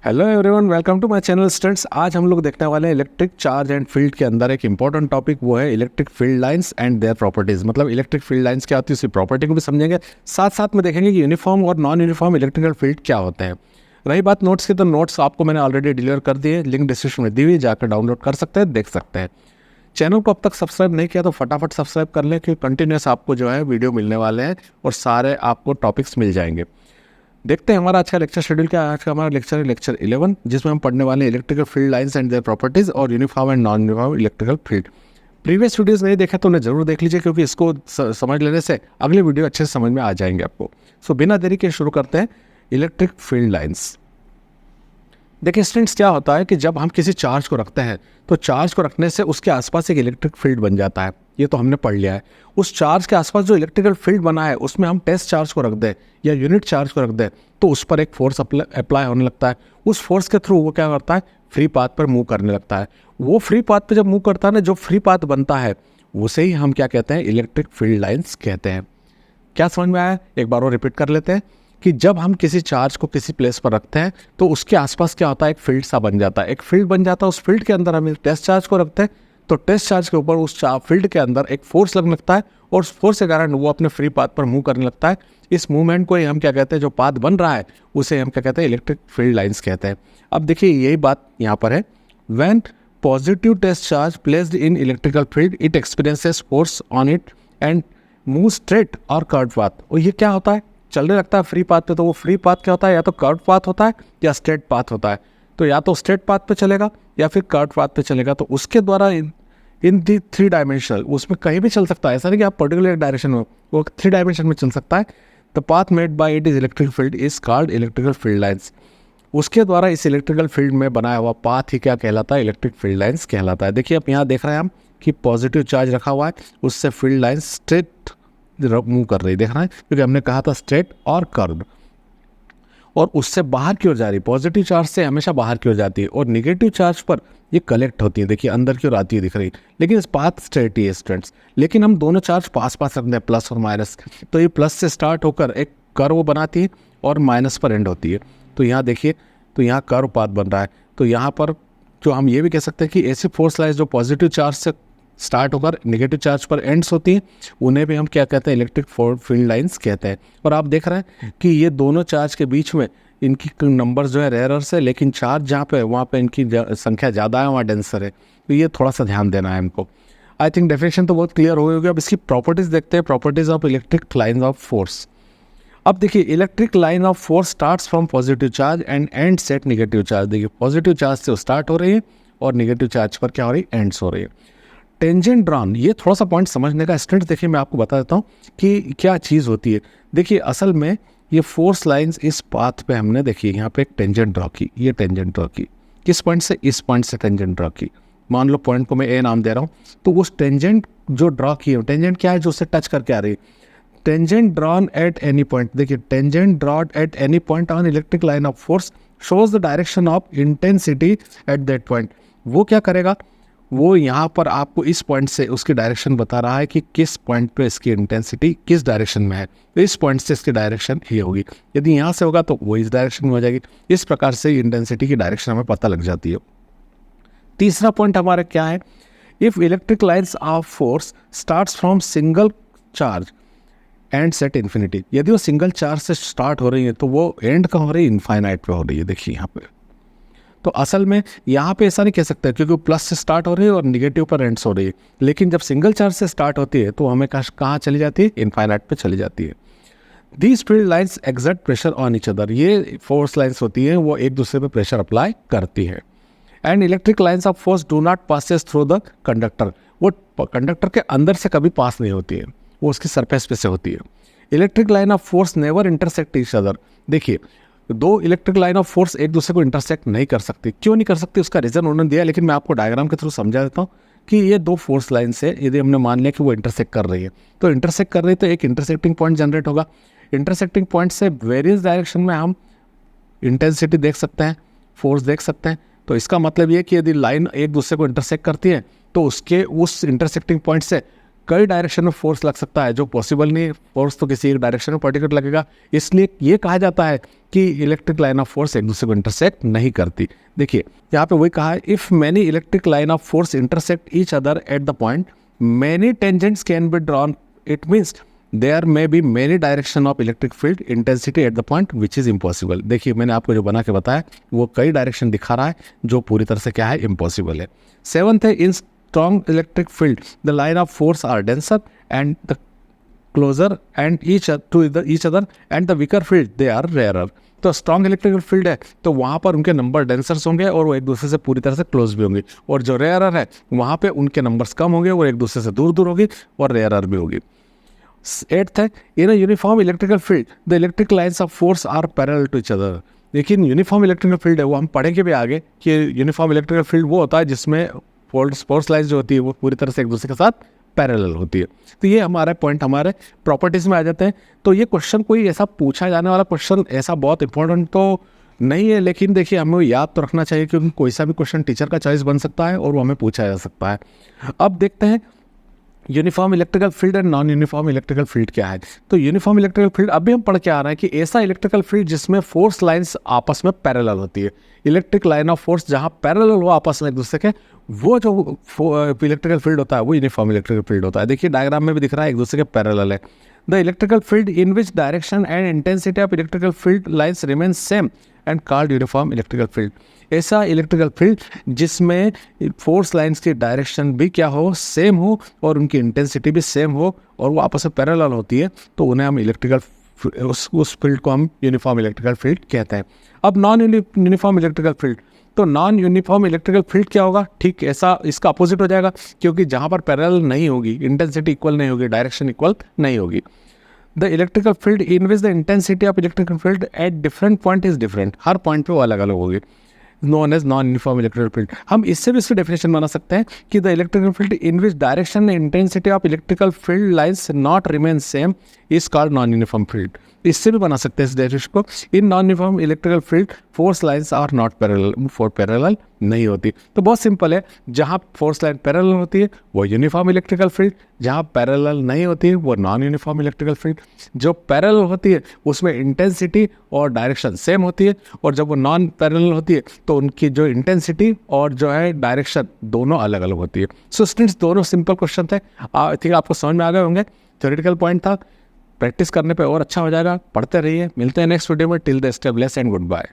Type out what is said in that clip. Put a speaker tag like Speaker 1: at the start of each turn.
Speaker 1: Hello everyone, welcome to my channel students. आज हम लोग देखने वाले हैं इलेक्ट्रिक चार्ज एंड फील्ड के अंदर एक इंपॉर्टेंट टॉपिक, वो है electric field lines and their properties. मतलब इलेक्ट्रिक फील्ड लाइंस क्या होती है, उसकी प्रॉपर्टी को भी समझेंगे, साथ साथ में देखेंगे कि यूनिफॉर्म और नॉन यूनिफॉर्म इलेक्ट्रिकल फील्ड क्या होते हैं। रही बात नोट्स की, तो नोट्स आपको मैंने ऑलरेडी डिलीवर कर दिए, लिंक डिस्क्रिप्शन में दी हुई, जाकर डाउनलोड कर सकते हैं, देख सकते हैं। चैनल को अब तक सब्सक्राइब नहीं किया तो फटाफट सब्सक्राइब कर लें, क्योंकि कंटिन्यूस आपको जो है वीडियो मिलने वाले हैं और सारे आपको टॉपिक्स मिल जाएंगे। देखते हैं हमारा आज का लेक्चर शेड्यूल क्या है। आज का हमारा लेक्चर है लेक्चर 11, जिसमें हम पढ़ने वाले हैं electrical field lines and their properties और uniform and non uniform electrical field. Previous videos नहीं देखा तो उन्हें जरूर देख लीजिए, क्योंकि इसको समझ लेने से अगले वीडियो अच्छे से समझ में आ जाएंगे आपको। सो बिना देरी के शुरू करते हैं इलेक्ट्रिक फील्ड लाइन्स। देखिए स्टूडेंट्स, क्या होता है कि जब हम किसी चार्ज को रखते हैं तो चार्ज को रखने से उसके आसपास एक इलेक्ट्रिक फील्ड बन जाता है। ये तो हमने पढ़ लिया है। उस चार्ज के आसपास जो इलेक्ट्रिकल फील्ड बना है, उसमें हम टेस्ट चार्ज को रख दें या यूनिट चार्ज को रख दें तो उस पर एक फोर्स अप्लाई होने लगता है। उस फोर्स के थ्रू वो क्या करता है, फ्री पाथ पर मूव करने लगता है। वो फ्री पाथ पर जब मूव करता है ना, जो फ्री पाथ बनता है उसे ही हम क्या कहते हैं, इलेक्ट्रिक फील्ड लाइन्स कहते हैं। क्या समझ में आया? एक बार और रिपीट कर लेते हैं कि जब हम किसी चार्ज को किसी प्लेस पर रखते हैं तो उसके आसपास क्या होता है, एक फील्ड सा बन जाता है। एक फील्ड बन जाता है, उस फील्ड के अंदर हम टेस्ट चार्ज को रखते हैं तो टेस्ट चार्ज के ऊपर उस फील्ड के अंदर एक फोर्स लगने लगता है और उस फोर्स के कारण वो अपने फ्री पाथ पर मूव करने लगता है। इस मूवमेंट को ही हम क्या कहते हैं, जो पाथ बन रहा है उसे हम क्या कहते हैं, इलेक्ट्रिक फील्ड लाइन्स कहते हैं। अब देखिए यही बात यहाँ पर है। When positive test charge placed in electrical field, it experiences force on it and move straight और कर्व पाथ। और ये क्या होता है, चलने लगता है फ्री पाथ पे। तो वो फ्री पाथ क्या होता है, या तो कर्व पाथ होता है या स्ट्रेट पाथ होता है। तो या तो स्ट्रेट पाथ पे चलेगा या फिर कर्व पाथ पे चलेगा। तो उसके द्वारा इन दी थ्री डायमेंशनल, उसमें कहीं भी चल सकता है। ऐसा नहीं कि आप पर्टिकुलर एक डायरेक्शन में, वो थ्री डायमेंशन में चल सकता है। The path made by it is electric field is called electrical field lines. उसके द्वारा इस इलेक्ट्रिकल फील्ड में बनाया हुआ पाथ ही क्या कहलाता है, इलेक्ट्रिक फील्ड लाइन्स कहलाता है। देखिए अब यहाँ देख रहे हैं हम कि पॉजिटिव चार्ज रखा हुआ है, उससे फील्ड लाइन्स स्ट्रेट मूव कर रही है, देख रहे हैं, क्योंकि हमने कहा था स्ट्रेट और कर्व। और उससे बाहर की ओर जा रही है, पॉजिटिव चार्ज से हमेशा बाहर की ओर जाती है और निगेटिव चार्ज पर ये कलेक्ट होती है। देखिए अंदर की ओर आती है, दिख रही है, लेकिन इस पाथ स्ट्रेट ही है स्टूडेंट्स। लेकिन हम दोनों चार्ज पास पास रखते हैं, प्लस और माइनस। तो ये प्लस से स्टार्ट होकर एक कर्व बनाती है और माइनस पर एंड होती है। तो यहाँ देखिए, तो यहाँ कर्व पाथ बन रहा है। तो यहाँ पर जो हम ये भी कह सकते हैं कि ऐसी फोर्स लाइन्स जो पॉजिटिव चार्ज से स्टार्ट होकर नेगेटिव चार्ज पर एंड्स होती हैं, उन्हें भी हम क्या कहते हैं, इलेक्ट्रिक फील्ड लाइन्स कहते हैं। और आप देख रहे हैं कि ये दोनों चार्ज के बीच में इनकी नंबर जो है रेयरर्स है, लेकिन चार्ज जहाँ पे वहाँ पे इनकी संख्या ज़्यादा है, वहाँ डेंसर है। तो ये थोड़ा सा ध्यान देना है हमको। आई थिंक डेफिनेशन तो बहुत क्लियर हो गई। अब इसकी प्रॉपर्टीज़ देखते हैं, properties of electric line of force. अब देखिए electric line of force starts from positive charge and ends at negative charge. देखिए पॉजिटिव चार्ज से स्टार्ट हो रही है और नेगेटिव चार्ज पर क्या हो रही है, एंड्स हो रही है। टेंजेंट ड्रॉन, ये थोड़ा सा पॉइंट समझने का स्टूडेंट, देखिए मैं आपको बता देता हूँ कि क्या चीज़ होती है। देखिए असल में ये फोर्स लाइंस इस पाथ पे हमने, देखिए यहाँ पे एक टेंजेंट ड्रॉ की, ये टेंजेंट ड्रॉ की, किस पॉइंट से, इस पॉइंट से टेंजेंट ड्रॉ की। मान लो पॉइंट को मैं ए नाम दे रहा हूँ, तो उस टेंजेंट जो ड्रॉ की है, टेंजेंट क्या है, जो उससे टच करके आ रही है। Tangent drawn at any point, देखिए tangent drawn at any point on electric line of force shows the direction of intensity at that point. वो क्या करेगा, वो यहाँ पर आपको इस पॉइंट से उसकी डायरेक्शन बता रहा है कि किस पॉइंट पे इसकी इंटेंसिटी किस डायरेक्शन में है। तो इस पॉइंट से इसकी डायरेक्शन ये होगी, यदि यहाँ से होगा तो वो इस डायरेक्शन में हो जाएगी। इस प्रकार से इंटेंसिटी की डायरेक्शन हमें पता लग जाती है। तीसरा पॉइंट हमारा क्या है, if electric lines of force starts from single charge and set infinity. यदि वो सिंगल चार्ज से स्टार्ट हो रही है तो वो एंड कहाँ हो रही है, इनफाइनाइट पे हो रही है। देखिए यहाँ पे तो असल में यहाँ पे ऐसा नहीं कह सकते, क्योंकि वो प्लस से स्टार्ट हो रही है और निगेटिव पर एंड्स हो रही है। लेकिन जब सिंगल चार्ज से स्टार्ट होती है तो हमें कहाँ चली जाती है, इनफाइनाइट पे चली जाती है। These field lines exert pressure on each other, ये फोर्स लाइन्स होती हैं, वो एक दूसरे पे प्रेशर अप्लाई करती है। And electric lines of force do not passes through the conductor, वो कंडक्टर के अंदर से कभी पास नहीं होती है, वो उसकी सरफेस पे से होती है। Electric line of force never intersect each other. देखिए दो इलेक्ट्रिक लाइन ऑफ फोर्स एक दूसरे को इंटरसेक्ट नहीं कर सकती। क्यों नहीं कर सकती, उसका रीजन उन्होंने दिया, लेकिन मैं आपको डायग्राम के थ्रू समझा देता हूँ कि ये दो फोर्स लाइन से यदि हमने मान लिया कि वो इंटरसेक्ट कर रही है, तो इंटरसेक्ट कर रही है तो एक इंटरसेक्टिंग पॉइंट जनरेट होगा। इंटरसेक्टिंग पॉइंट से वेरियस डायरेक्शन में हम इंटेंसिटी देख सकते हैं, फोर्स देख सकते हैं। तो इसका मतलब ये कि यदि लाइन एक दूसरे को इंटरसेक्ट करती है तो उसके उस इंटरसेक्टिंग पॉइंट से कई डायरेक्शन में फोर्स लग सकता है, जो पॉसिबल नहीं है। फोर्स तो किसी एक डायरेक्शन में पर्टिकुलर लगेगा, इसलिए ये कहा जाता है कि इलेक्ट्रिक लाइन ऑफ फोर्स एक दूसरे को इंटरसेक्ट नहीं करती। देखिए यहाँ पे वही कहा है, if many electric line of force intersect each other at the point many tangents can be drawn, it means there may be many direction of electric field intensity at the point which is impossible. देखिए मैंने आपको जो बना के बताया वो कई direction दिखा रहा है, जो पूरी तरह से क्या है, इम्पॉसिबल है। सेवंथ है, in strong electric field the line of force are denser and the closer and each other and the weaker field they are rarer. तो स्ट्रॉन्ग इलेक्ट्रिकल फील्ड है तो वहाँ पर उनके नंबर डेंसर्स होंगे और वो एक दूसरे से पूरी तरह से क्लोज भी होंगे, और जो रेयरर है वहाँ पे उनके नंबर्स कम होंगे और एक दूसरे से दूर दूर होगी और रेयरर भी होगी। एट्थ है, in a uniform electrical field the electric lines of force are parallel to each other. लेकिन यूनिफॉर्म इलेक्ट्रिकल फील्ड है वो हम पढ़ेंगे भी आगे कि यूनिफॉर्म इलेक्ट्रिकल फील्ड वो होता है जिसमें फोर्स लाइन्स जो होती है वो पूरी तरह से एक दूसरे के साथ पैरेलल होती है। तो ये हमारा पॉइंट हमारे प्रॉपर्टीज़ में आ जाते हैं। तो ये क्वेश्चन कोई ऐसा पूछा जाने वाला क्वेश्चन ऐसा बहुत इंपॉर्टेंट तो नहीं है, लेकिन देखिए हमें याद तो रखना चाहिए क्योंकि कोई सा भी क्वेश्चन टीचर का चॉइस बन सकता है और वो हमें पूछा जा सकता है। अब देखते हैं uniform electrical field and non uniform electrical field क्या है। तो यूनिफॉर्म इलेक्ट्रिकल फील्ड अभी हम पढ़ के आ रहे हैं कि ऐसा इलेक्ट्रिकल फील्ड जिसमें फोर्स लाइंस आपस में पैरेलल होती है। इलेक्ट्रिक लाइन ऑफ फोर्स जहाँ पैरेलल हो आपस में एक दूसरे के, वो जो इलेक्ट्रिकल फील्ड होता है वो यूनिफॉर्म इलेक्ट्रिकल फील्ड होता है। देखिए डायग्राम में भी दिख रहा है एक दूसरे के पैरेलल है। The electrical field in which direction and intensity of electrical field lines remain same and called uniform electrical field. ऐसा इलेक्ट्रिकल फील्ड जिसमें फोर्स लाइंस की डायरेक्शन भी क्या हो, सेम हो, और उनकी इंटेंसिटी भी सेम हो और वो आपस में पैरेलल होती है, तो उन्हें हम इलेक्ट्रिकल उस फील्ड को हम यूनिफॉर्म इलेक्ट्रिकल फील्ड कहते हैं। अब नॉन यूनिफॉर्म इलेक्ट्रिकल फील्ड, तो नॉन यूनिफॉर्म इलेक्ट्रिकल फील्ड क्या होगा, ठीक ऐसा इसका अपोजिट हो जाएगा, क्योंकि जहाँ पर पैरेलल नहीं होगी, इंटेंसिटी इक्वल नहीं होगी, डायरेक्शन इक्वल नहीं होगी। The electrical field in which the intensity of electrical field at different point is different, हर पॉइंट पे वो अलग अलग होगी, known as non uniform electrical field. हम इससे भी इसकी डेफिनेशन बना सकते हैं कि the electrical field in which direction and intensity of electrical field lines not remain same is called non uniform field. इससे भी बना सकते हैं इस डेफिनेशन को, in non uniform electrical field force lines are not parallel, parallel नहीं होती। तो बहुत सिंपल है, जहाँ फोर्स लाइन पैरेलल होती है वो यूनिफॉर्म इलेक्ट्रिकल फील्ड, जहाँ पैरेलल नहीं होती है वो नॉन यूनिफॉर्म इलेक्ट्रिकल फील्ड। जो पैरेलल होती है उसमें इंटेंसिटी और डायरेक्शन सेम होती है, और जब वो नॉन पैरेलल होती है तो उनकी जो इंटेंसिटी और जो है डायरेक्शन दोनों अलग अलग होती है। सो स्टूडेंट्स, दोनों सिंपल क्वेश्चन थे, आई थिंक आपको समझ में आ गए होंगे। थ्योरेटिकल पॉइंट था, प्रैक्टिस करने पे और अच्छा हो जाएगा। पढ़ते रहिए, मिलते हैं नेक्स्ट वीडियो में। Till then stay blessed and good bye.